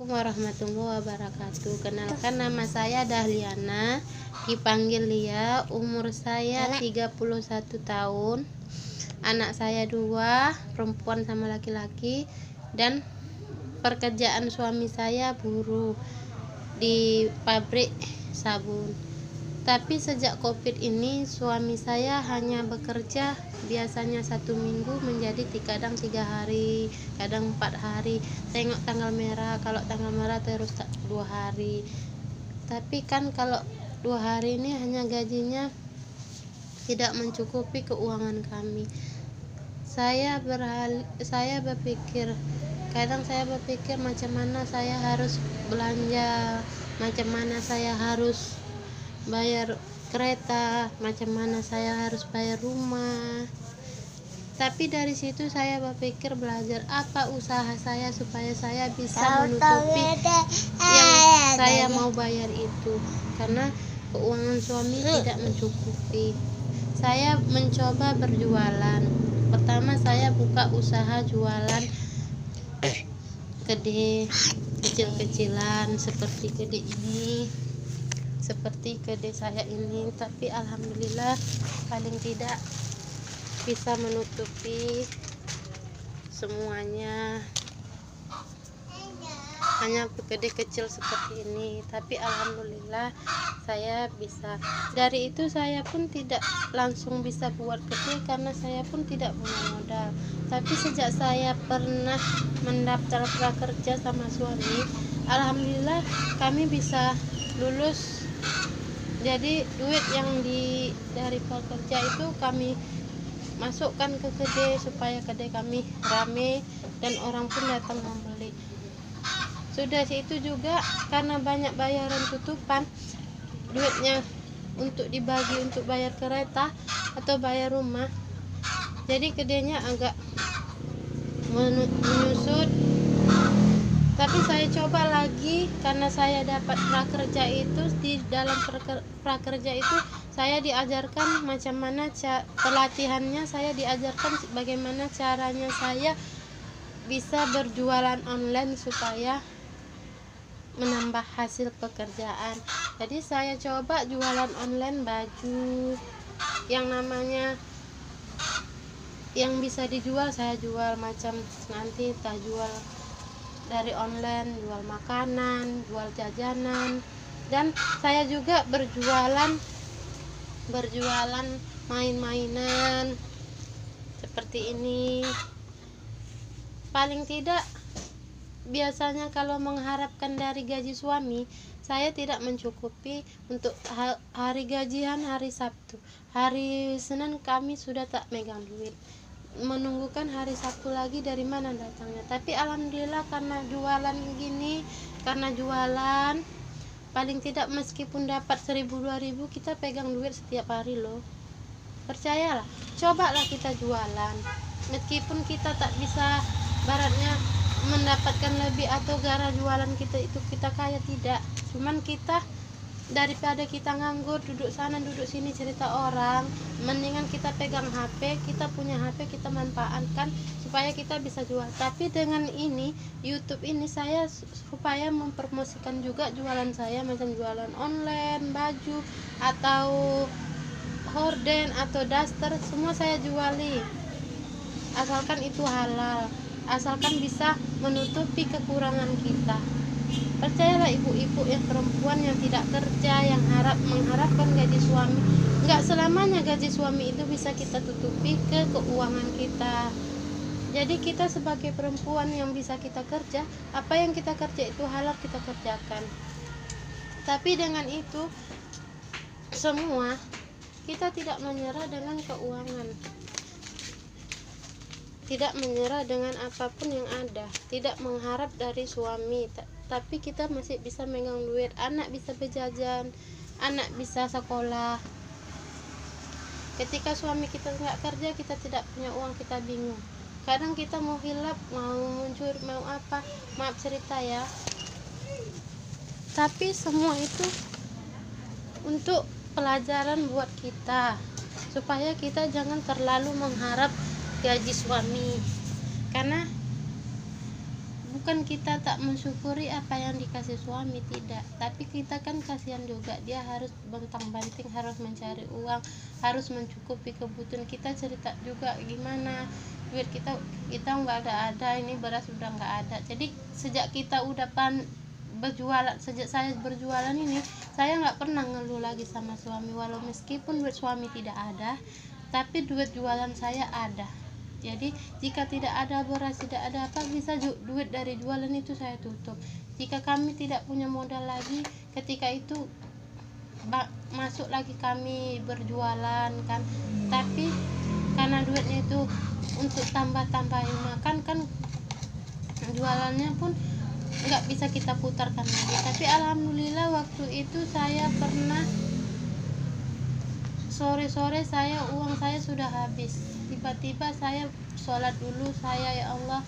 Assalamualaikum warahmatullahi wabarakatuh. Kenalkan, nama saya Dahliana, dipanggil Lia. Umur saya 31 tahun. Anak saya 2, perempuan sama laki-laki. Dan pekerjaan suami saya buruh di pabrik sabun. Tapi sejak COVID ini suami saya hanya bekerja biasanya 1 minggu menjadi kadang 3 hari, kadang 4 hari. Tengok tanggal merah, kalau tanggal merah terus 2 hari. Tapi kan kalau 2 hari ini hanya gajinya tidak mencukupi keuangan kami. Saya berpikir, kadang saya berpikir macam mana saya harus belanja, macam mana saya harus bayar kereta, macam mana saya harus bayar rumah. Tapi dari situ saya berpikir belajar apa usaha saya supaya saya bisa menutupi yang saya mau bayar itu, karena keuangan suami tidak mencukupi. Saya mencoba berjualan. Pertama saya buka usaha jualan kedai kecil-kecilan seperti kedai ini, seperti kedai saya ini. Tapi alhamdulillah paling tidak bisa menutupi semuanya, hanya kedai kecil seperti ini. Tapi alhamdulillah saya bisa. Dari itu saya pun tidak langsung bisa buat kedai karena saya pun tidak punya modal. Tapi sejak saya pernah mendaftar prakerja sama suami, alhamdulillah kami bisa lulus. Jadi duit yang dari prakerja itu kami masukkan ke kedai supaya kedai kami rame dan orang pun datang membeli. Sudah itu juga karena banyak bayaran tutupan, duitnya untuk dibagi untuk bayar kereta atau bayar rumah, jadi kedainya agak menyusut. Tapi saya coba lagi karena saya dapat prakerja itu. Di dalam prakerja itu saya diajarkan macam mana pelatihannya, saya diajarkan bagaimana caranya saya bisa berjualan online supaya menambah hasil pekerjaan. Jadi saya coba jualan online baju yang namanya yang bisa dijual, saya jual macam nanti tak jual dari online, jual makanan, jual jajanan. Dan saya juga berjualan main-mainan seperti ini. Paling tidak biasanya kalau mengharapkan dari gaji suami, saya tidak mencukupi untuk hari gajian hari Sabtu. Hari Senin kami sudah tak megang duit, menunggukan hari Sabtu lagi dari mana datangnya. Tapi alhamdulillah karena jualan gini, karena jualan paling tidak meskipun dapat 1.000-2.000 kita pegang duit setiap hari loh. Percayalah, cobalah kita jualan. Meskipun kita tak bisa baratnya mendapatkan lebih atau gara jualan kita itu kita kaya, tidak. Cuman kita daripada kita nganggur duduk sana duduk sini cerita orang, mendingan kita pegang HP, kita punya HP kita manfaatkan supaya kita bisa jual. Tapi dengan ini YouTube ini saya supaya mempromosikan juga jualan saya, macam jualan online baju atau horden atau daster, semua saya juali, asalkan itu halal, asalkan bisa menutupi kekurangan kita. Percayalah ibu-ibu yang perempuan yang tidak kerja, yang mengharapkan gaji suami, nggak selamanya gaji suami itu bisa kita tutupi ke keuangan kita. Jadi kita sebagai perempuan yang bisa kita kerja, apa yang kita kerja itu halal kita kerjakan. Tapi dengan itu semua kita tidak menyerah dengan keuangan, tidak menyerah dengan apapun yang ada, tidak mengharap dari suami, tapi kita masih bisa megang duit. Anak bisa berjajan, anak bisa sekolah. Ketika suami kita nggak kerja, kita tidak punya uang, kita bingung. Kadang kita mau hilap, mau muncul, mau apa, maaf cerita ya. Tapi semua itu untuk pelajaran buat kita, supaya kita jangan terlalu mengharap gaji suami. Karena bukan kita tak mensyukuri apa yang dikasih suami, tidak, tapi kita kan kasihan juga, dia harus bentang-banting, harus mencari uang, harus mencukupi kebutuhan kita. Cerita juga gimana duit kita nggak ada, ini beras udah nggak ada. Jadi sejak kita udah berjualan, sejak saya berjualan ini, saya nggak pernah ngeluh lagi sama suami, walau meskipun duit suami tidak ada, tapi duit jualan saya ada. Jadi jika tidak ada beras, tidak ada apa, bisa duit dari jualan itu saya tutup. Jika kami tidak punya modal lagi, ketika itu masuk lagi kami berjualan kan, tapi karena duitnya itu untuk tambah-tambahin makan kan, jualannya pun nggak bisa kita putarkan lagi. Tapi alhamdulillah waktu itu saya pernah sore-sore uang saya sudah habis. Tiba-tiba saya sholat dulu, saya, ya Allah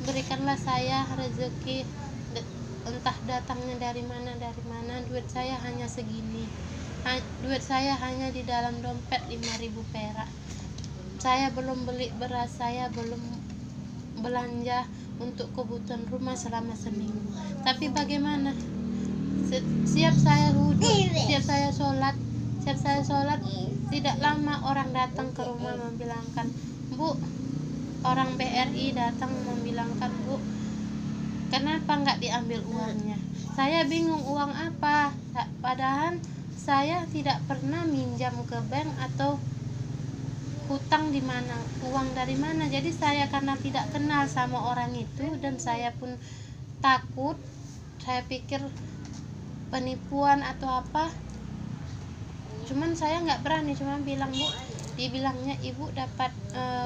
berikanlah saya rezeki, entah datangnya dari mana, duit saya hanya segini, duit saya hanya di dalam dompet 5.000 perak, saya belum beli beras, saya belum belanja untuk kebutuhan rumah selama seminggu. Tapi bagaimana, siap saya wudhu, siap saya sholat, tidak lama orang datang ke rumah membilangkan, Bu, orang BRI datang membilangkan, Bu, kenapa nggak diambil uangnya? Saya bingung, uang apa? Padahal saya tidak pernah minjam ke bank atau hutang di mana, uang dari mana. Jadi saya karena tidak kenal sama orang itu, dan saya pun takut, saya pikir penipuan atau apa, cuman saya nggak berani, cuma bilang, Bu, dibilangnya ibu dapat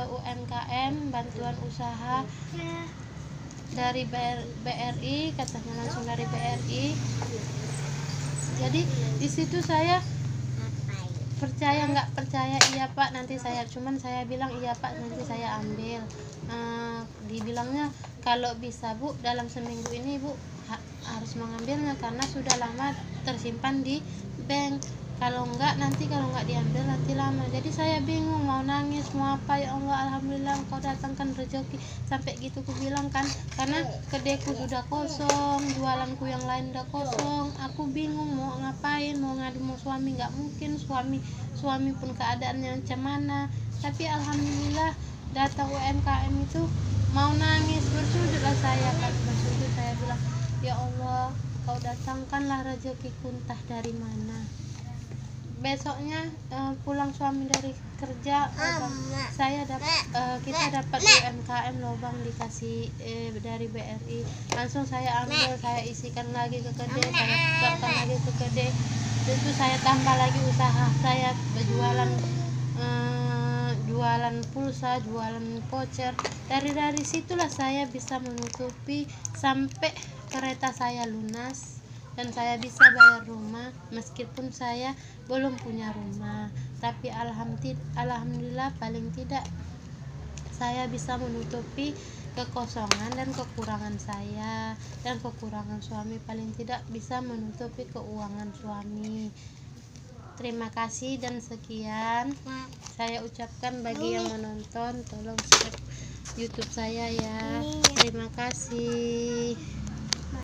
UMKM, bantuan usaha dari BRI, katanya langsung dari BRI. Jadi di situ saya percaya nggak percaya, iya Pak nanti saya, cuman saya bilang iya Pak nanti saya ambil. Dibilangnya kalau bisa Bu dalam seminggu ini Bu harus mengambilnya karena sudah lama tersimpan di bank, kalau nggak diambil nanti lama. Jadi saya bingung mau nangis mau apa, ya Allah alhamdulillah Engkau datangkan rezeki, sampai gitu ku bilang kan, karena kedeku sudah kosong, jualanku yang lain udah kosong, aku bingung mau ngapain, mau ngadu mau suami nggak mungkin, suami pun keadaannya macam mana. Tapi alhamdulillah datang UMKM itu, mau nangis bersujudlah saya kan, bersujud saya bilang, ya Allah Kau datangkanlah rezekiku entah dari mana. Besoknya pulang suami dari kerja, kita dapat UMKM lobang dikasih dari BRI, langsung saya ambil, saya isikan lagi ke kede, saya tukarkan lagi ke kede. Itu saya tambah lagi usaha saya berjualan, jualan pulsa, jualan voucher. Dari situlah saya bisa menutupi sampai kereta saya lunas, dan saya bisa bayar rumah meskipun saya belum punya rumah. Tapi alhamdulillah paling tidak saya bisa menutupi kekosongan dan kekurangan saya, dan kekurangan suami paling tidak bisa menutupi keuangan suami. Terima kasih dan sekian saya ucapkan bagi yang menonton, tolong subscribe YouTube saya ya. Terima kasih.